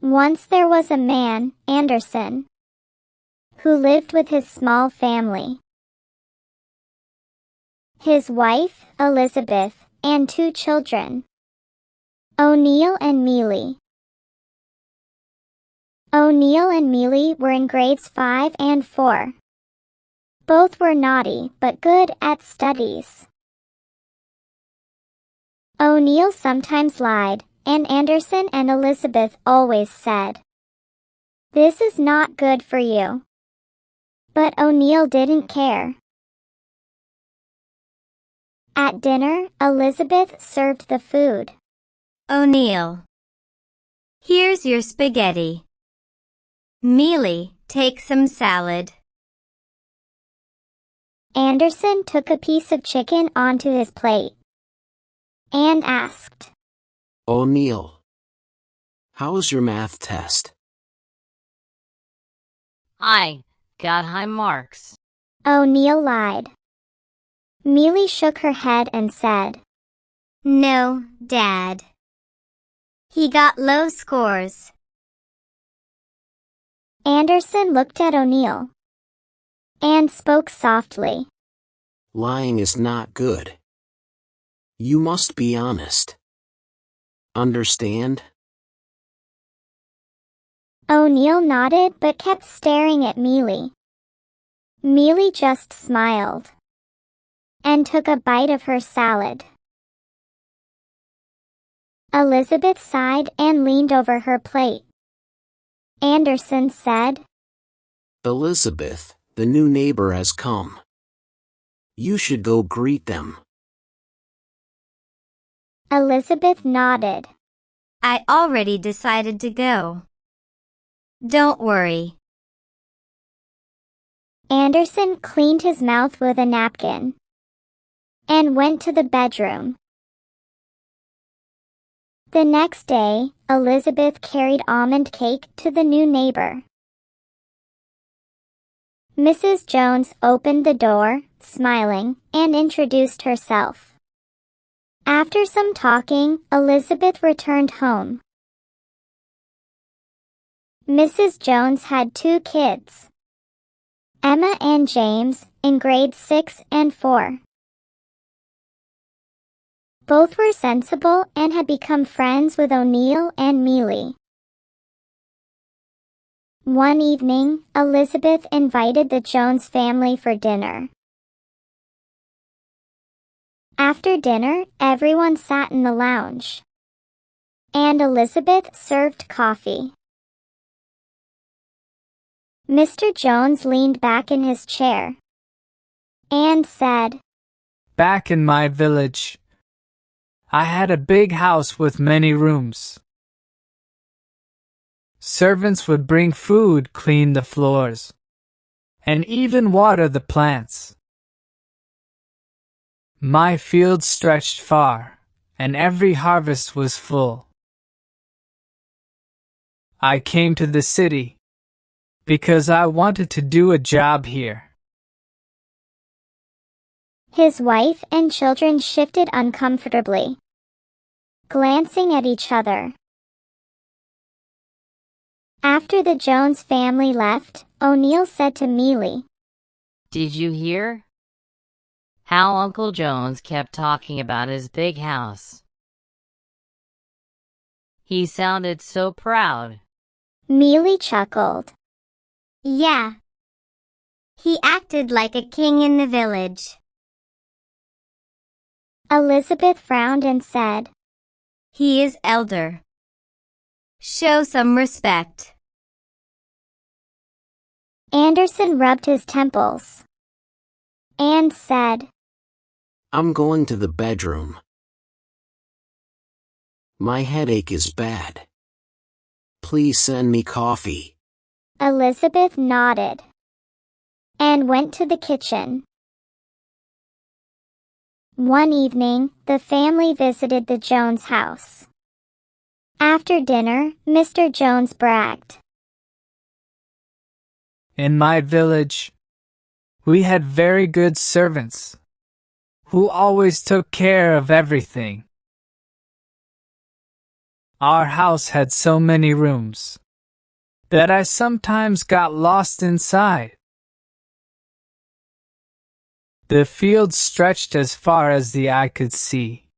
Once there was a man, Anderson, who lived with his small family. His wife, Elizabeth, and 2 children, O'Neill and Mealy. O'Neill and Mealy were in grades 5 and 4. Both were naughty but good at studies. O'Neill sometimes lied, and Anderson and Elizabeth always said, "This is not good for you." But O'Neill didn't care. At dinner, Elizabeth served the food. O'Neill, here's your spaghetti. Mealy, take some salad. Anderson took a piece of chicken onto his plate and asked, O'Neill, how's your math test? I got high marks. O'Neill lied. Mealy shook her head and said, No, Dad. He got low scores. Anderson looked at O'Neill and spoke softly. Lying is not good. You must be honest. Understand? O'Neill nodded but kept staring at Mealy. Mealy just smiled and took a bite of her salad. Elizabeth sighed and leaned over her plate. Anderson said, Elizabeth, the new neighbor has come. You should go greet them. Elizabeth nodded. I already decided to go. Don't worry. Anderson cleaned his mouth with a napkin and went to the bedroom. The next day, Elizabeth carried almond cake to the new neighbor. Mrs. Jones opened the door, smiling, and introduced herself. After some talking, Elizabeth returned home. Mrs. Jones had 2 kids, Emma and James, in grades 6 and 4. Both were sensible and had become friends with O'Neill and Mealy. One evening, Elizabeth invited the Jones family for dinner. After dinner, everyone sat in the lounge, and Elizabeth served coffee. Mr. Jones leaned back in his chair and said, Back in my village, I had a big house with many rooms. Servants would bring food, clean the floors, and even water the plants. My fields stretched far, and every harvest was full. I came to the city because I wanted to do a job here. His wife and children shifted uncomfortably, glancing at each other. After the Jones family left, O'Neill said to Mealy, Did you hear how Uncle Jones kept talking about his big house? He sounded so proud. Mealy chuckled. Yeah. He acted like a king in the village. Elizabeth frowned and said, He is elder. Show some respect. Anderson rubbed his temples and said, I'm going to the bedroom. My headache is bad. Please send me coffee. Elizabeth nodded and went to the kitchen. One evening, the family visited the Jones house. After dinner, Mr. Jones bragged. In my village, we had very good servants who always took care of everything. Our house had so many rooms that I sometimes got lost inside. The field stretched as far as the eye could see.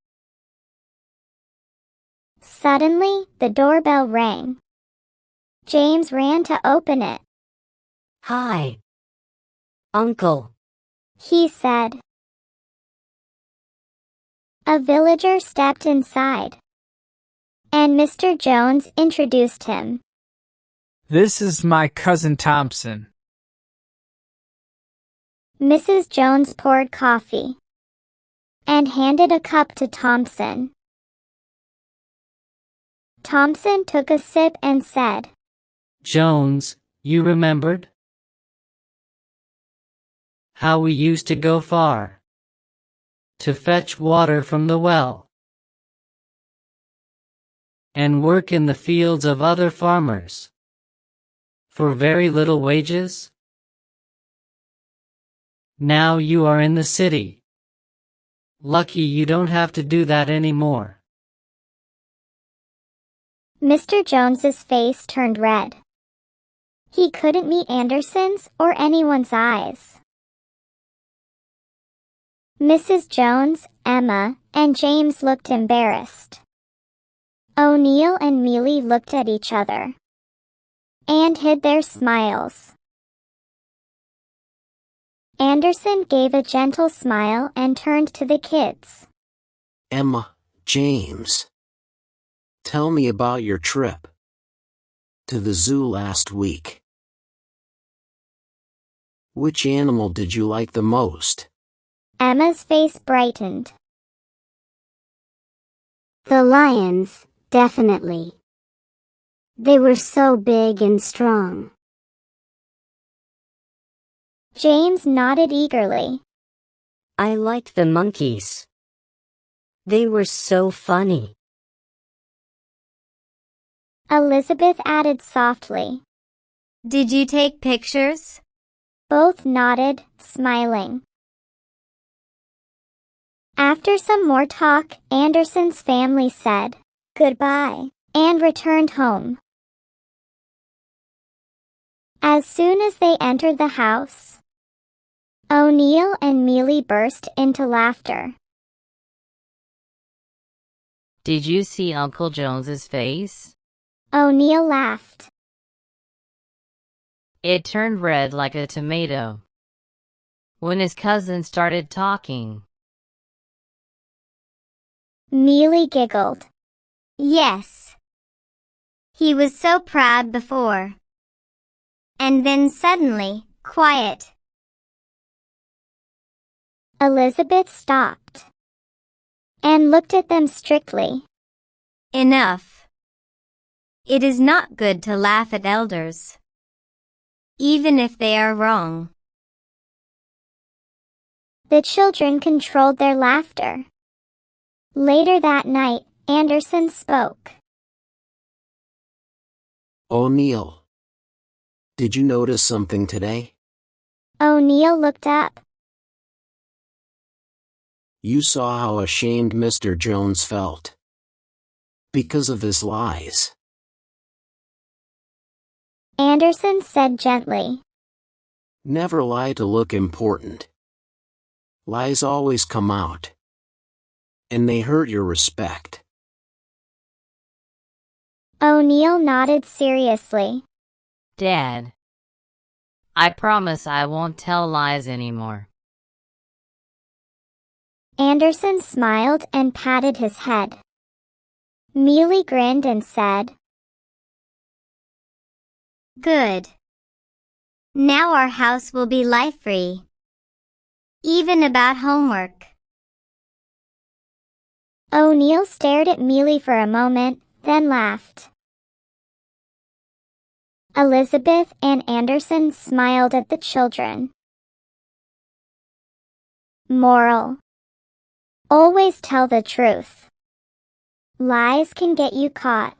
Suddenly, the doorbell rang. James ran to open it. Hi, Uncle. He said. A villager stepped inside, and Mr. Jones introduced him. This is my cousin Thompson. Mrs. Jones poured coffee and handed a cup to Thompson. Thompson took a sip and said, Jones, you remembered? How we used to go far to fetch water from the well and work in the fields of other farmers for very little wages? Now you are in the city. Lucky you don't have to do that anymore. Mr. Jones's face turned red. He couldn't meet Anderson's or anyone's eyes. Mrs. Jones, Emma, and James looked embarrassed. O'Neill and Mealy looked at each other and hid their smiles. Anderson gave a gentle smile and turned to the kids. Emma, James, tell me about your trip to the zoo last week. Which animal did you like the most? Emma's face brightened. The lions, definitely. They were so big and strong. James nodded eagerly. I liked the monkeys. They were so funny. Elizabeth added softly. Did you take pictures? Both nodded, smiling. After some more talk, Anderson's family said goodbye and returned home. As soon as they entered the house, O'Neill and Mealy burst into laughter. Did you see Uncle Jones's face? O'Neill laughed. It turned red like a tomato when his cousin started talking. Mealy giggled. Yes. He was so proud before. And then suddenly, quiet. Elizabeth stopped and looked at them strictly. Enough. It is not good to laugh at elders, even if they are wrong. The children controlled their laughter. Later that night, Anderson spoke. O'Neill, did you notice something today? O'Neill looked up. You saw how ashamed Mr. Jones felt because of his lies. Anderson said gently. Never lie to look important. Lies always come out, and they hurt your respect. O'Neill nodded seriously. Dad, I promise I won't tell lies anymore. Anderson smiled and patted his head. Mealy grinned and said, Good. Now our house will be life-free. Even about homework. O'Neill stared at Mealy for a moment, then laughed. Elizabeth and Anderson smiled at the children. Moral: always tell the truth. Lies can get you caught.